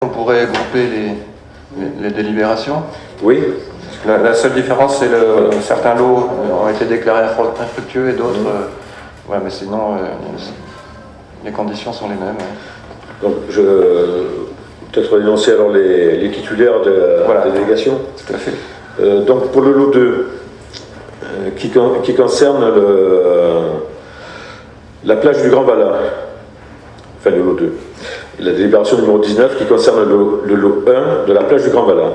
On pourrait grouper les délibérations. Oui. La seule différence, c'est que certains lots ont été déclarés infructueux et d'autres... ouais, mais sinon, les conditions sont les mêmes. Ouais. Donc, peut-être énoncer alors les titulaires de la délégation. Tout à fait. Donc, pour le lot 2, qui concerne la plage du Grand Valat, enfin le lot 2, la délibération numéro 19 qui concerne le lot 1 de la plage du Grand Valat.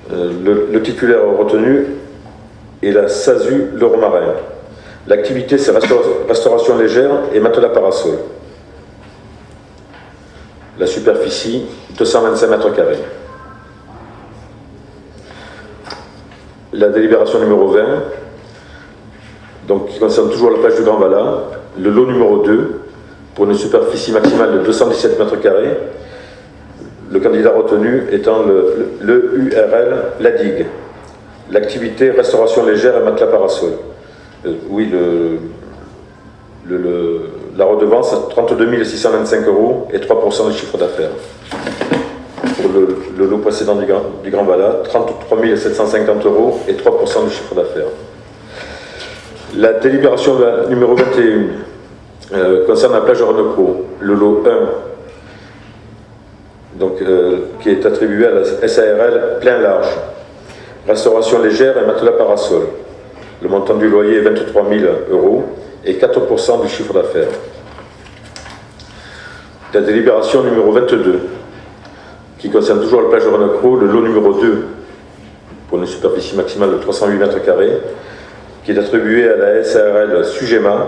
Le titulaire retenu est la SASU Le Romarin. L'activité, c'est restauration légère et matelas parasol. La superficie, 225 mètres carrés. La délibération numéro 20, donc, qui concerne toujours la plage du Grand Valat, le lot numéro 2, pour une superficie maximale de 217 mètres carrés, le candidat retenu étant le URL La Digue. L'activité, restauration légère et matelas parasol. Oui, la redevance, 32 625 € et 3% de chiffre d'affaires. Pour le lot précédent du Grand Valat, 33 750 € et 3% de chiffre d'affaires. La délibération numéro 21 concerne la plage de Renecro, le lot 1, donc, qui est attribué à la SARL Plein Large. Restauration légère et matelas parasol. Le montant du loyer est 23 000 € et 4% du chiffre d'affaires. La délibération numéro 22, qui concerne toujours la plage de Renecro, le lot numéro 2, pour une superficie maximale de 308 mètres carrés, qui est attribué à la SARL Sugema,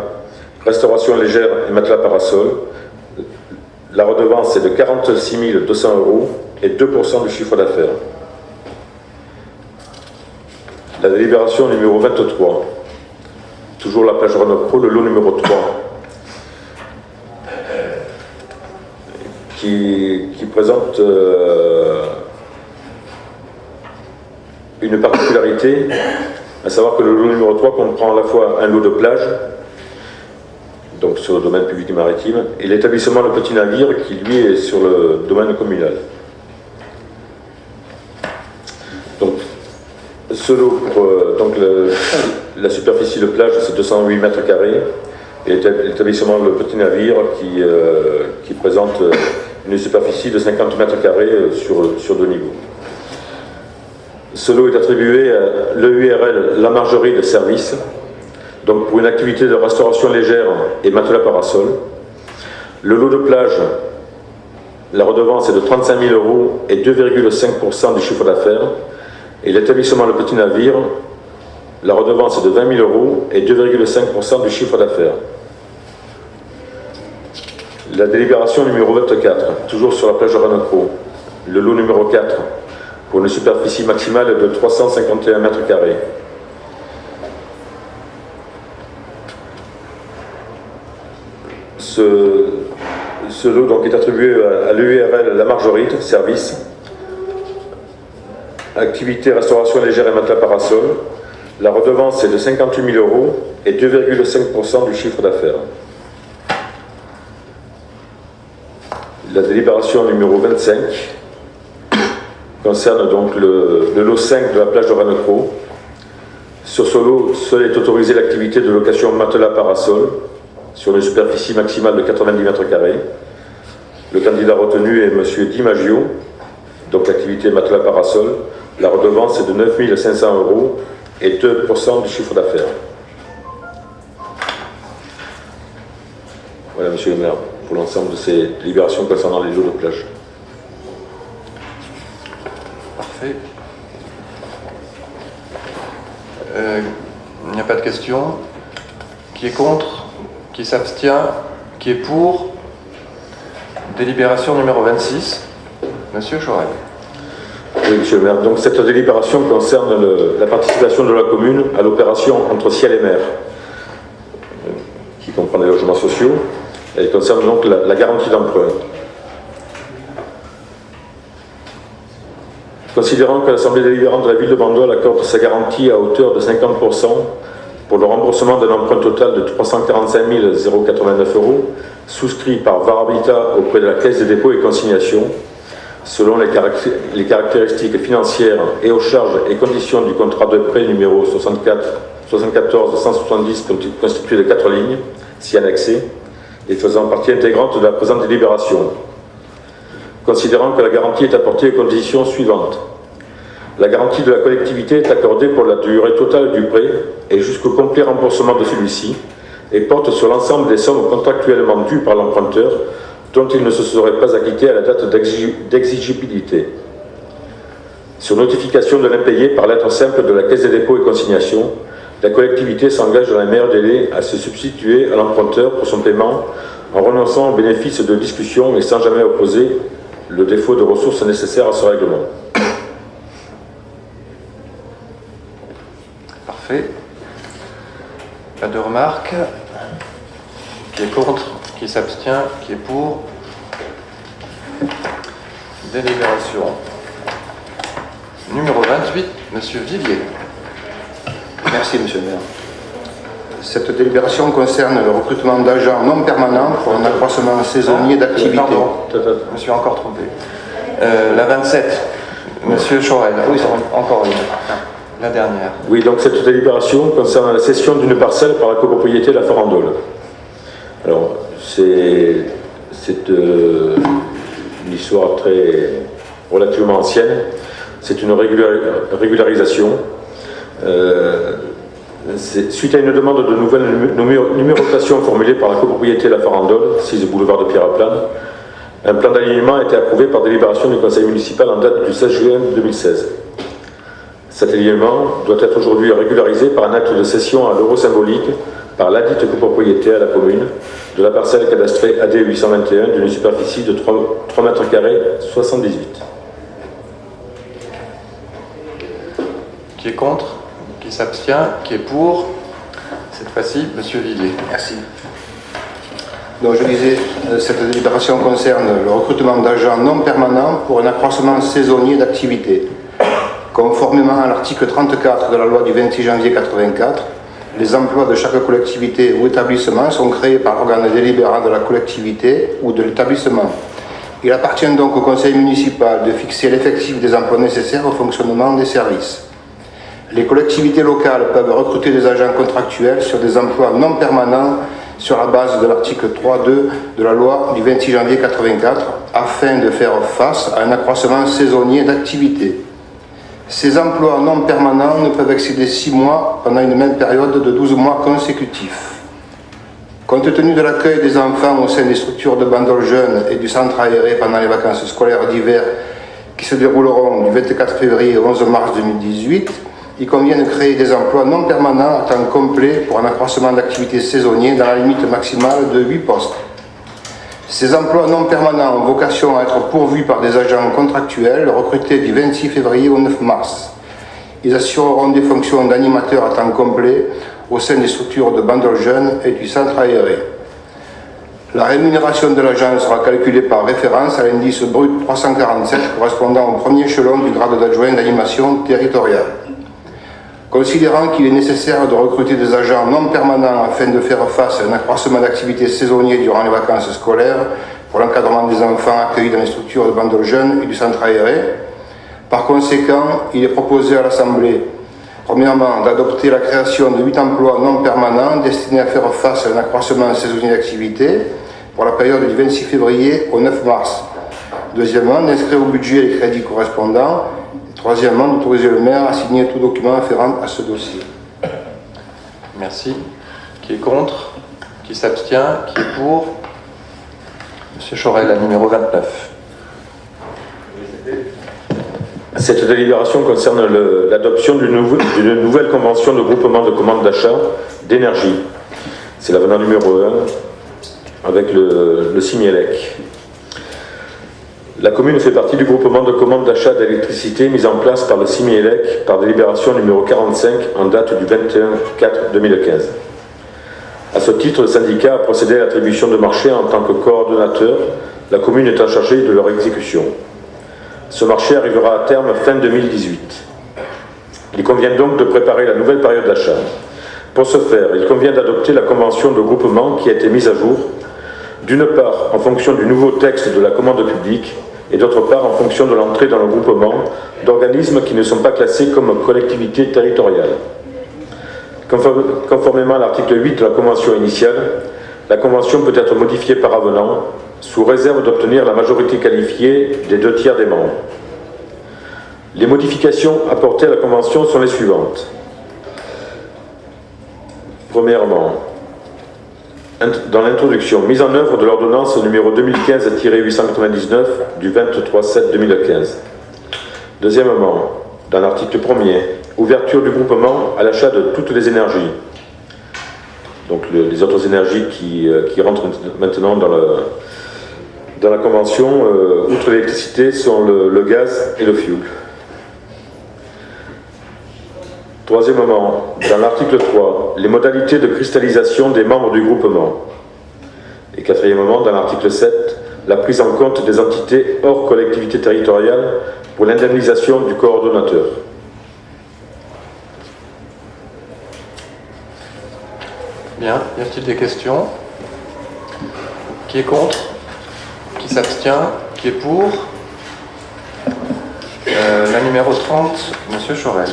restauration légère et matelas parasol. La redevance est de 46 200 € et 2% du chiffre d'affaires. La délibération numéro 23, toujours la plage de Renecro, le lot numéro 3, qui présente une particularité, à savoir que le lot numéro 3 comprend à la fois un lot de plage, donc sur le domaine public et maritime, et l'établissement Le Petit Navire, qui lui est sur le domaine communal. Donc, ce lot, donc la superficie de plage, c'est 208 mètres carrés, et l'établissement Le Petit Navire, qui présente une superficie de 50 mètres carrés sur 2 niveaux. Ce lot est attribué à l'EURL La Margerie de Service, donc pour une activité de restauration légère et matelas parasol. Le lot de plage, la redevance est de 35 000 € et 2,5% du chiffre d'affaires. Et l'établissement Le Petit Navire, la redevance est de 20 000 € et 2,5% du chiffre d'affaires. La délibération numéro 24, toujours sur la plage de Renecro, le lot numéro 4, pour une superficie maximale de 351 mètres carrés. Ce lot donc est attribué à l'URL La Margerie de Service, activité restauration légère et matelas parasol. La redevance est de 58 000 € et 2,5% du chiffre d'affaires. La délibération numéro 25 concerne donc le lot 5 de la plage de Renecro. Sur ce lot, seul est autorisée l'activité de location matelas parasol sur une superficie maximale de 90 mètres carrés. Le candidat retenu est M. Di Maggio, donc l'activité matelas parasol. La redevance est de 9 500 € et 2% du chiffre d'affaires. Voilà, monsieur le maire, pour l'ensemble de ces délibérations concernant les lots de plage. Parfait. Il n'y a pas de questions. Qui est contre? Qui s'abstient? Qui est pour? Délibération numéro 26. Monsieur Chorel. Oui, monsieur le maire. Donc cette délibération concerne la participation de la commune à l'opération entre ciel et mer, qui comprend les logements sociaux. Elle concerne donc la garantie d'emprunt. Considérant que l'Assemblée délibérante de la ville de Bandol accorde sa garantie à hauteur de 50% pour le remboursement d'un emprunt total de 345 089 €, souscrit par VAR Habitat auprès de la Caisse des dépôts et consignations, selon les caractéristiques financières et aux charges et conditions du contrat de prêt numéro 74-170 constitué de 4 lignes, si annexées, et faisant partie intégrante de la présente délibération. Considérant que la garantie est apportée aux conditions suivantes. La garantie de la collectivité est accordée pour la durée totale du prêt et jusqu'au complet remboursement de celui-ci et porte sur l'ensemble des sommes contractuellement dues par l'emprunteur dont il ne se serait pas acquitté à la date d'exigibilité. Sur notification de l'impayé par lettre simple de la Caisse des dépôts et consignations, la collectivité s'engage dans les meilleurs délais à se substituer à l'emprunteur pour son paiement en renonçant au bénéfice de discussion et sans jamais opposer le défaut de ressources nécessaires à ce règlement. Parfait. Pas de remarques. Qui est contre? Qui s'abstient? Qui est pour? Délibération. Numéro 28, Monsieur Vivier. Merci, Monsieur le maire. Cette délibération concerne le recrutement d'agents non permanents pour un accroissement saisonnier d'activité. Pardon, je me suis encore trompé. La 27, Monsieur Chorel. Oui, encore une. La dernière. Oui, donc cette délibération concerne la cession d'une parcelle par la copropriété La Farandole. Alors, c'est une histoire relativement ancienne. C'est une régularisation. Suite à une demande de nouvelle numérotation formulée par la copropriété La Farandole, 6 boulevard de Pierre-à-Plane, un plan d'alignement a été approuvé par délibération du conseil municipal en date du 16 juin 2016. Cet alignement doit être aujourd'hui régularisé par un acte de cession à l'euro symbolique par ladite copropriété à la commune de la parcelle cadastrée AD 821 d'une superficie de 3 mètres carrés 78. Qui est contre? Qui s'abstient? Qui est pour? Cette fois-ci, Monsieur Vivier. Merci. Donc je disais, cette délibération concerne le recrutement d'agents non permanents pour un accroissement saisonnier d'activité. Conformément à l'article 34 de la loi du 26 janvier 1984, les emplois de chaque collectivité ou établissement sont créés par l'organe délibérant de la collectivité ou de l'établissement. Il appartient donc au conseil municipal de fixer l'effectif des emplois nécessaires au fonctionnement des services. Les collectivités locales peuvent recruter des agents contractuels sur des emplois non permanents sur la base de l'article 3.2 de la loi du 26 janvier 1984 afin de faire face à un accroissement saisonnier d'activité. Ces emplois non permanents ne peuvent excéder 6 mois pendant une même période de 12 mois consécutifs. Compte tenu de l'accueil des enfants au sein des structures de bandol jeunes et du centre aéré pendant les vacances scolaires d'hiver qui se dérouleront du 24 février au 11 mars 2018, il convient de créer des emplois non permanents à temps complet pour un accroissement d'activité saisonnier dans la limite maximale de 8 postes. Ces emplois non permanents ont vocation à être pourvus par des agents contractuels recrutés du 26 février au 9 mars. Ils assureront des fonctions d'animateurs à temps complet au sein des structures de bandol jeunes et du centre aéré. La rémunération de l'agent sera calculée par référence à l'indice brut 347 correspondant au premier échelon du grade d'adjoint d'animation territoriale. Considérant qu'il est nécessaire de recruter des agents non permanents afin de faire face à un accroissement d'activité saisonnier durant les vacances scolaires pour l'encadrement des enfants accueillis dans les structures de bandol jeunes et du centre aéré, par conséquent, il est proposé à l'Assemblée, premièrement, d'adopter la création de 8 emplois non permanents destinés à faire face à un accroissement saisonnier d'activité pour la période du 26 février au 9 mars. Deuxièmement, d'inscrire au budget les crédits correspondants. Troisièmement, d'autoriser le maire à signer tout document afférent à ce dossier. Merci. Qui est contre? Qui s'abstient? Qui est pour? Monsieur Chorel, la numéro 29. Cette délibération concerne l'adoption d'une nouvelle convention de groupement de commande d'achat d'énergie. C'est l'avenant numéro 1 avec le Simielec. La commune fait partie du groupement de commande d'achat d'électricité mis en place par le Simielec par délibération numéro 45 en date du 21/4/2015. À ce titre, le syndicat a procédé à l'attribution de marchés en tant que coordonnateur, la commune étant chargée de leur exécution. Ce marché arrivera à terme fin 2018. Il convient donc de préparer la nouvelle période d'achat. Pour ce faire, il convient d'adopter la convention de groupement qui a été mise à jour, d'une part en fonction du nouveau texte de la commande publique et d'autre part en fonction de l'entrée dans le groupement d'organismes qui ne sont pas classés comme collectivités territoriales. Conformément à l'article 8 de la Convention initiale, la Convention peut être modifiée par avenant, sous réserve d'obtenir la majorité qualifiée des 2/3 des membres. Les modifications apportées à la Convention sont les suivantes. Premièrement, dans l'introduction, mise en œuvre de l'ordonnance numéro 2015-899 du 23/7/2015. Deuxièmement, dans l'article 1er, ouverture du groupement à l'achat de toutes les énergies. Donc les autres énergies qui rentrent maintenant dans la Convention, outre l'électricité, sont le gaz et le fioul. Troisièmement, dans l'article 3, les modalités de cristallisation des membres du groupement. Et quatrièmement, dans l'article 7, la prise en compte des entités hors collectivité territoriale pour l'indemnisation du coordonnateur. Bien, y a-t-il des questions? Qui est contre? Qui s'abstient? Qui est pour? La numéro 30, Monsieur Chorel.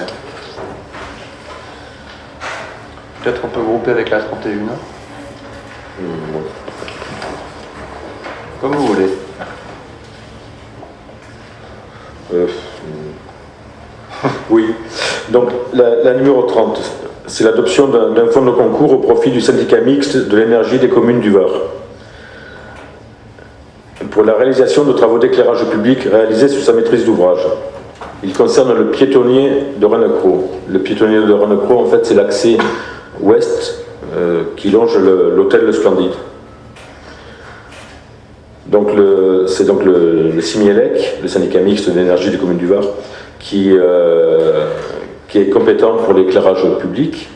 Peut-être on peut grouper avec la 31. Comme vous voulez. Oui. Donc la numéro 30, c'est l'adoption d'un fonds de concours au profit du syndicat mixte de l'énergie des communes du Var, pour la réalisation de travaux d'éclairage public réalisés sous sa maîtrise d'ouvrage. Il concerne le piétonnier de Renecroix. Le piétonnier de Renecroix, en fait, c'est l'accès ouest qui longe l'hôtel Le Splendide. Donc c'est donc le Simielec, le syndicat mixte d'énergie des communes du Var, qui est compétent pour l'éclairage public.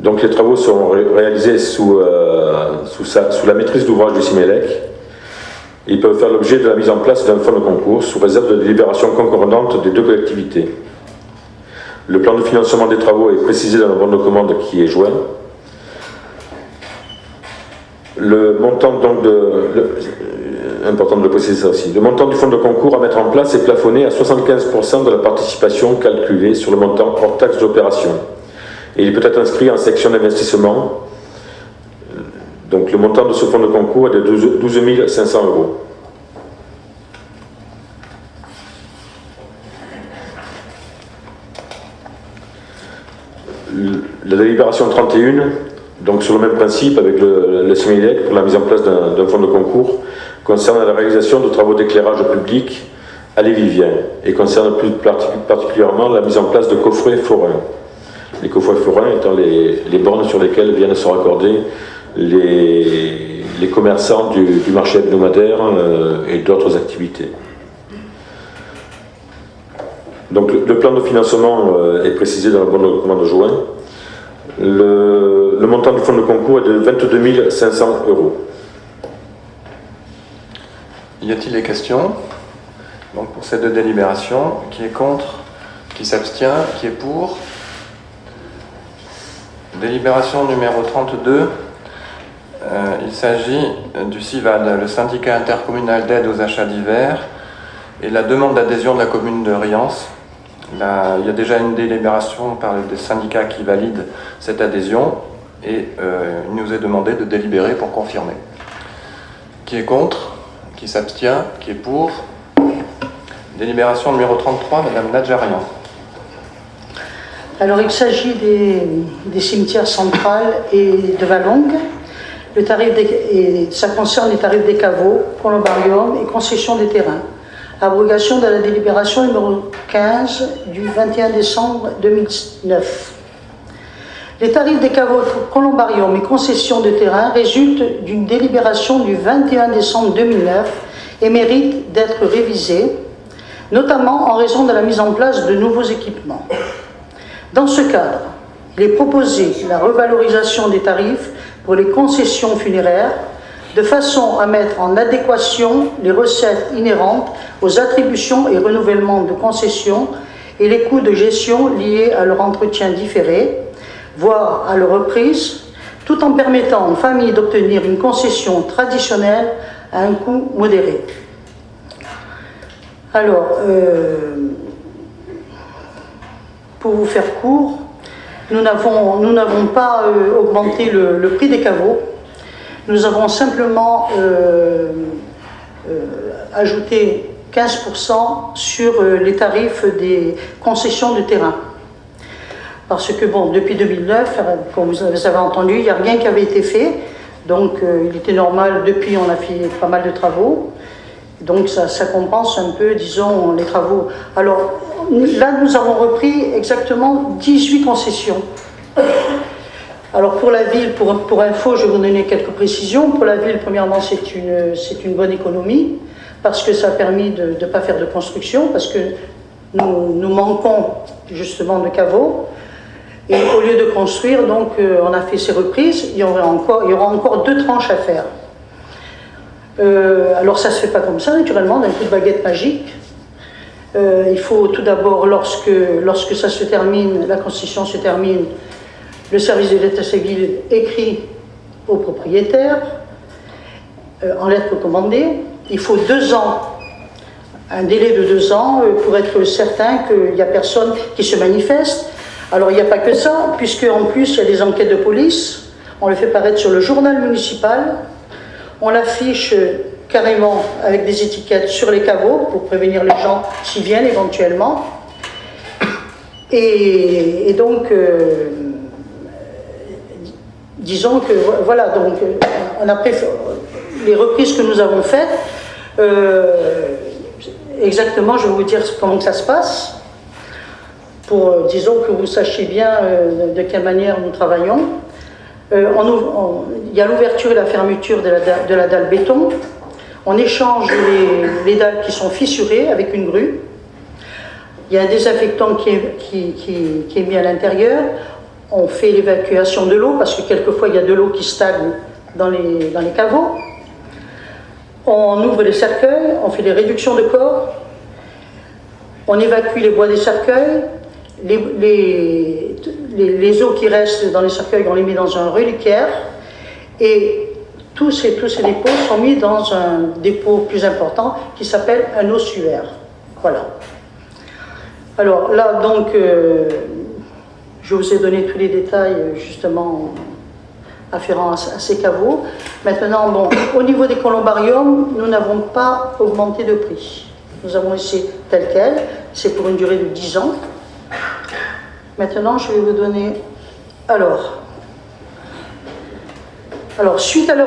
Donc les travaux sont réalisés sous la maîtrise d'ouvrage du Simielec. Ils peuvent faire l'objet de la mise en place d'un fonds de concours sous réserve de délibération concordante des deux collectivités. Le plan de financement des travaux est précisé dans le bon de commande qui est joint. Le montant donc important de le préciser ça aussi. Le montant du fonds de concours à mettre en place est plafonné à 75% de la participation calculée sur le montant hors taxe d'opération. Et il peut être inscrit en section d'investissement. Donc le montant de ce fonds de concours est de 12 500 €. La délibération 31, donc sur le même principe avec le Simielec pour la mise en place d'un fonds de concours, concerne la réalisation de travaux d'éclairage public à l'Évivien et concerne plus particulièrement la mise en place de coffrets forains. Les coffrets forains étant les bornes sur lesquelles viennent se raccorder les commerçants du marché hebdomadaire et d'autres activités. Donc le plan de financement est précisé dans le bon de commande joint. Le montant du fonds de concours est de 22 500 €. Y a-t-il des questions? Donc pour ces deux délibérations, qui est contre? Qui s'abstient? Qui est pour? Délibération numéro 32. Il s'agit du CIVAD, le syndicat intercommunal d'aide aux achats divers, et la demande d'adhésion de la commune de Riance. Là, il y a déjà une délibération par des syndicats qui valident cette adhésion et il nous est demandé de délibérer pour confirmer. Qui est contre? Qui s'abstient? Qui est pour? Délibération numéro 33, Madame Nadjarian. Alors il s'agit des cimetières centrales et de Valongue. Ça concerne les tarifs des caveaux, columbarium et concession des terrains. Abrogation de la délibération numéro 15 du 21 décembre 2009. Les tarifs des caveaux, columbarium et concession de terrain résultent d'une délibération du 21 décembre 2009 et méritent d'être révisés, notamment en raison de la mise en place de nouveaux équipements. Dans ce cadre, il est proposé la revalorisation des tarifs pour les concessions funéraires, de façon à mettre en adéquation les recettes inhérentes aux attributions et renouvellements de concessions et les coûts de gestion liés à leur entretien différé, voire à leur reprise, tout en permettant aux familles d'obtenir une concession traditionnelle à un coût modéré. Alors, pour vous faire court, nous n'avons pas augmenté le prix des caveaux. Nous avons simplement ajouté 15% sur les tarifs des concessions de terrain. Parce que, bon, depuis 2009, comme vous avez entendu, il n'y a rien qui avait été fait. Donc, il était normal, depuis, on a fait pas mal de travaux. Donc, ça compense un peu, disons, les travaux. Alors, là, nous avons repris exactement 18 concessions. Alors, pour la ville, pour info, je vais vous donner quelques précisions. Pour la ville, premièrement, c'est une bonne économie, parce que ça a permis de ne pas faire de construction, parce que nous manquons justement de caveaux. Et au lieu de construire, donc, on a fait ces reprises. Il y aura encore 2 tranches à faire. Alors ça ne se fait pas comme ça, naturellement, d'un coup de baguette magique. Il faut tout d'abord, lorsque ça se termine, la construction se termine, le service de l'état civil écrit au propriétaire, en lettre recommandée. Il faut 2 ans, un délai de 2 ans, pour être certain qu'il n'y a personne qui se manifeste. Alors il n'y a pas que ça, puisque en plus il y a des enquêtes de police, on le fait paraître sur le journal municipal, on l'affiche carrément avec des étiquettes sur les caveaux pour prévenir les gens s'ils viennent éventuellement. Et donc, disons que voilà, donc on a les reprises que nous avons faites, exactement, je vais vous dire comment que ça se passe. Pour, disons, que vous sachiez bien de quelle manière nous travaillons. Il y a l'ouverture et la fermeture de la dalle béton. On échange les dalles qui sont fissurées avec une grue. Il y a un désinfectant qui est mis à l'intérieur. On fait l'évacuation de l'eau, parce que quelquefois il y a de l'eau qui stagne dans les caveaux. On ouvre les cercueils, on fait des réductions de corps. On évacue les bois des cercueils. Les eaux qui restent dans les cercueils, on les met dans un reliquaire, et tous ces dépôts sont mis dans un dépôt plus important qui s'appelle un ossuaire. Voilà. Alors là, donc, je vous ai donné tous les détails justement afférents à ces caveaux. Maintenant, bon, au niveau des columbariums, nous n'avons pas augmenté de prix. Nous avons laissé tel quel, c'est pour une durée de 10 ans. Maintenant, je vais vous donner... Alors suite à la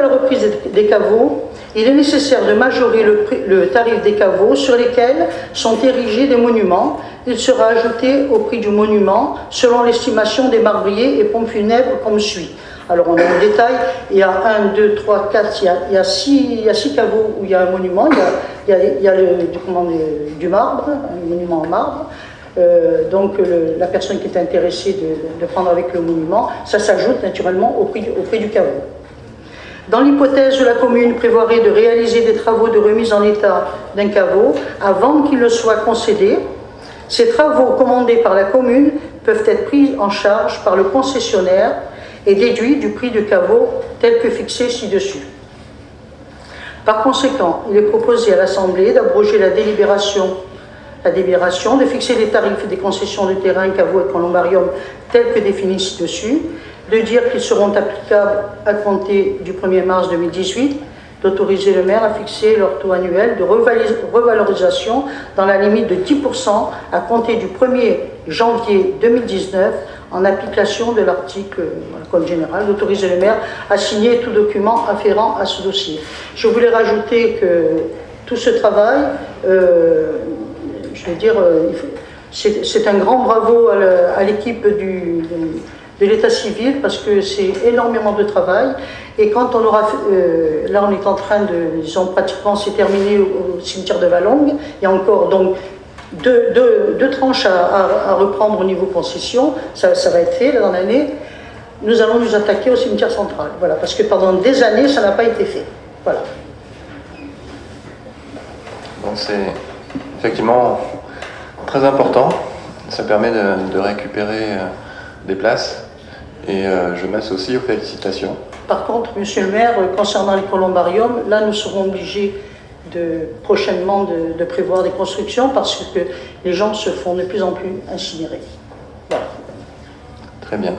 reprise des caveaux, il est nécessaire de majorer le tarif des caveaux sur lesquels sont érigés des monuments. Il sera ajouté au prix du monument selon l'estimation des marbriers et pompes funèbres comme suit. Alors, on a le détail, il y a 1, 2, 3, 4, il y a 6 caveaux où il y a un monument, il y a du marbre, un monument en marbre. Donc la personne qui est intéressée de prendre avec le monument, ça s'ajoute naturellement au prix du caveau. Dans l'hypothèse où la commune prévoirait de réaliser des travaux de remise en état d'un caveau avant qu'il ne soit concédé, ces travaux commandés par la commune peuvent être pris en charge par le concessionnaire et déduits du prix du caveau tel que fixé ci-dessus. Par conséquent, il est proposé à l'Assemblée d'abroger la délibération, de fixer les tarifs des concessions de terrain, caveaux et columbarium tels que définis ci-dessus, de dire qu'ils seront applicables à compter du 1er mars 2018, d'autoriser le maire à fixer leur taux annuel de revalorisation dans la limite de 10% à compter du 1er janvier 2019 en application de l'article Code général, d'autoriser le maire à signer tout document afférent à ce dossier. Je voulais rajouter que tout ce travail, je veux dire, c'est un grand bravo à l'équipe de l'état civil parce que c'est énormément de travail. Et quand on aura, là on est en train de, disons pratiquement c'est terminé au cimetière de Valongue, il y a encore donc deux tranches à reprendre au niveau concession, ça va être fait là, dans l'année. Nous allons nous attaquer au cimetière central, voilà, parce que pendant des années ça n'a pas été fait. Voilà. Bon, c'est effectivement très important, ça permet de récupérer des places et je m'associe aux félicitations. Par contre, monsieur le maire, concernant les columbariums, là nous serons obligés prochainement de prévoir des constructions parce que les gens se font de plus en plus incinérer. Voilà. Très bien.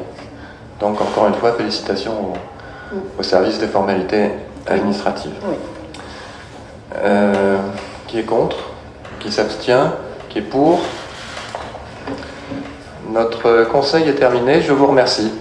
Donc encore une fois, félicitations au service des formalités administratives. Oui. Qui est contre? Qui s'abstient? Qui est pour? Notre conseil est terminé. Je vous remercie.